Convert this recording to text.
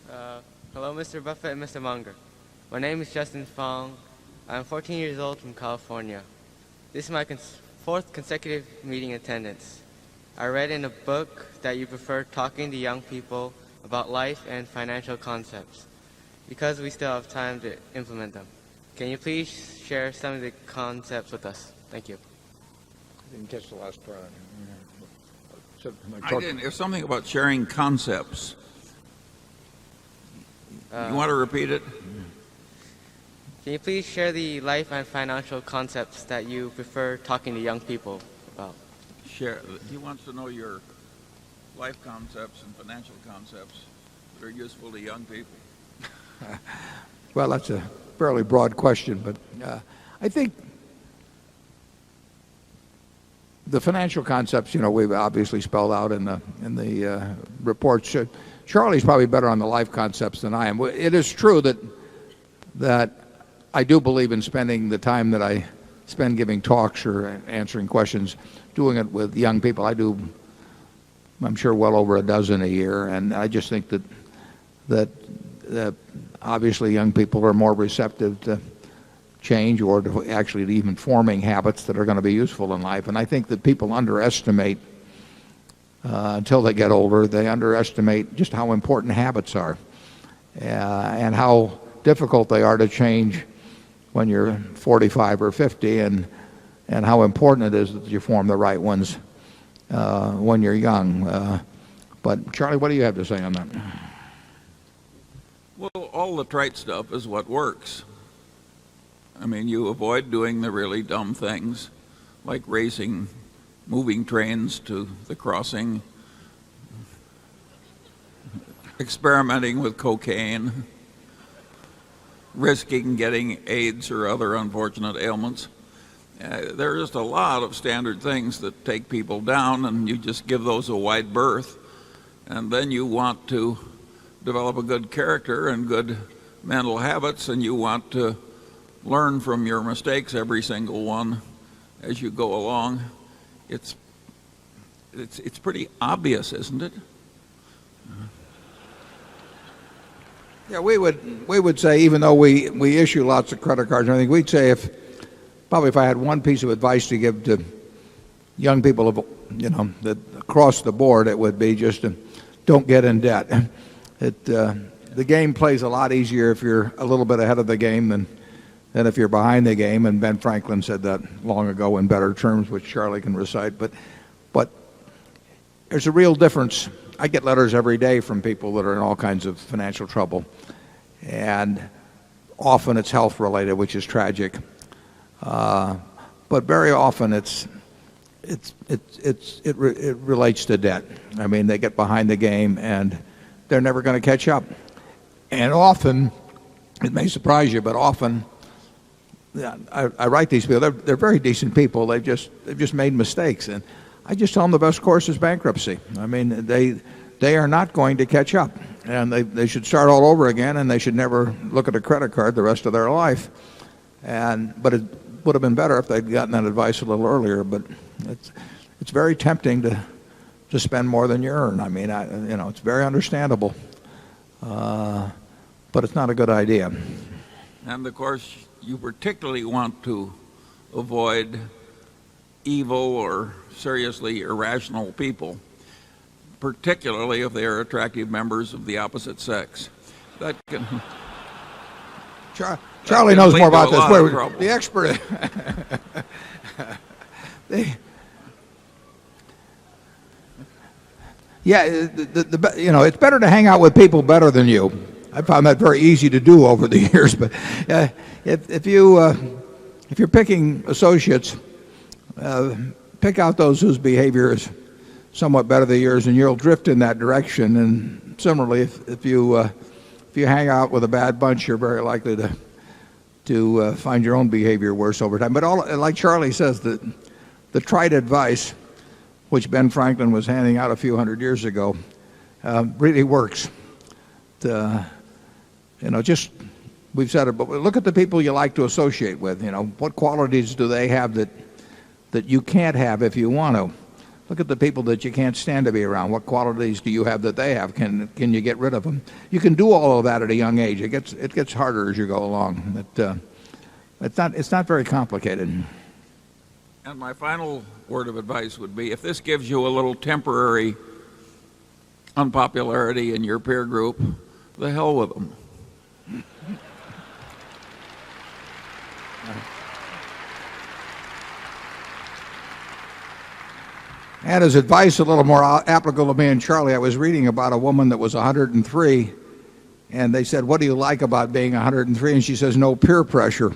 Hello, Mr. Buffett and Mr. Munger. My name is Justin Fong. I'm 14 years old from California. This is my fourth consecutive meeting attendance. I read in a book that you prefer talking to young people about life and financial concepts because we still have time to implement them. Can you please share some of the concepts with us? Thank you. I didn't catch the last part. I didn't. There's something about sharing concepts. You want to repeat it? Can you please share the life and financial concepts that you prefer talking to young people about? Share. He wants to know your life concepts and financial concepts that are useful to young people. Well, that's a fairly broad question, but I think the financial concepts, we've obviously spelled out in the reports. Charlie's probably better on the life concepts than I am. It is true that I do believe in spending the time that I spend giving talks or answering questions, doing it with young people. I do, I'm sure, well over a dozen a year, and I just think that obviously young people are more receptive to change or to actually even forming habits that are going to be useful in life. And I think that people underestimate, until they get older, they underestimate just how important habits are and how difficult they are to change when you're 45 or 50, and how important it is that you form the right ones when you're young. But Charlie, what do you have to say on that? Well, all the trite stuff is what works. I mean, you avoid doing the really dumb things, like racing moving trains to the crossing, experimenting with cocaine, risking getting AIDS or other unfortunate ailments. There are just a lot of standard things that take people down, and you just give those a wide berth. And then you want to develop a good character and good mental habits, and you want to learn from your mistakes, every single one, as you go along. It's pretty obvious, isn't it? Yeah, we would say, even though we issue lots of credit cards and everything, we'd say if I had one piece of advice to give to young people, that across the board, it would be just to don't get in debt. The game plays a lot easier if you're a little bit ahead of the game than if you're behind the game, and Ben Franklin said that long ago in better terms, which Charlie can recite. But there's a real difference. I get letters every day from people that are in all kinds of financial trouble, and often it's health related, which is tragic. But very often it relates to debt. I mean, they get behind the game and they're never going to catch up. And often, it may surprise you, but often, I write these people. They're very decent people. They've just made mistakes, and I just tell them the best course is bankruptcy. I mean, they are not going to catch up, and they should start all over again, and they should never look at a credit card the rest of their life. But it would have been better if they'd gotten that advice a little earlier. But it's very tempting to spend more than you earn. I mean, it's very understandable, but it's not a good idea. And of course, you particularly want to avoid evil or seriously irrational people, particularly if they are attractive members of the opposite sex. That can Charlie knows more about this. Trouble. The expert. It's better to hang out with people better than you. I found that very easy to do over the years. But if you're picking associates, pick out those whose behavior is somewhat better than yours, and you'll drift in that direction. And similarly, if you hang out with a bad bunch, you're very likely to find your own behavior worse over time. But like Charlie says, the trite advice, which Ben Franklin was handing out a few hundred years ago, really works. We've said it, but look at the people you like to associate with. What qualities do they have that you can't have if you want to? Look at the people that you can't stand to be around. What qualities do you have that they have? Can you get rid of them? You can do all of that at a young age. It gets harder as you go along. It's not very complicated. And my final word of advice would be, if this gives you a little temporary unpopularity in your peer group, the hell with them. And as advice, a little more applicable to me and Charlie, I was reading about a woman that was 103, and they said, "What do you like about being 103?" And she says, "No peer pressure."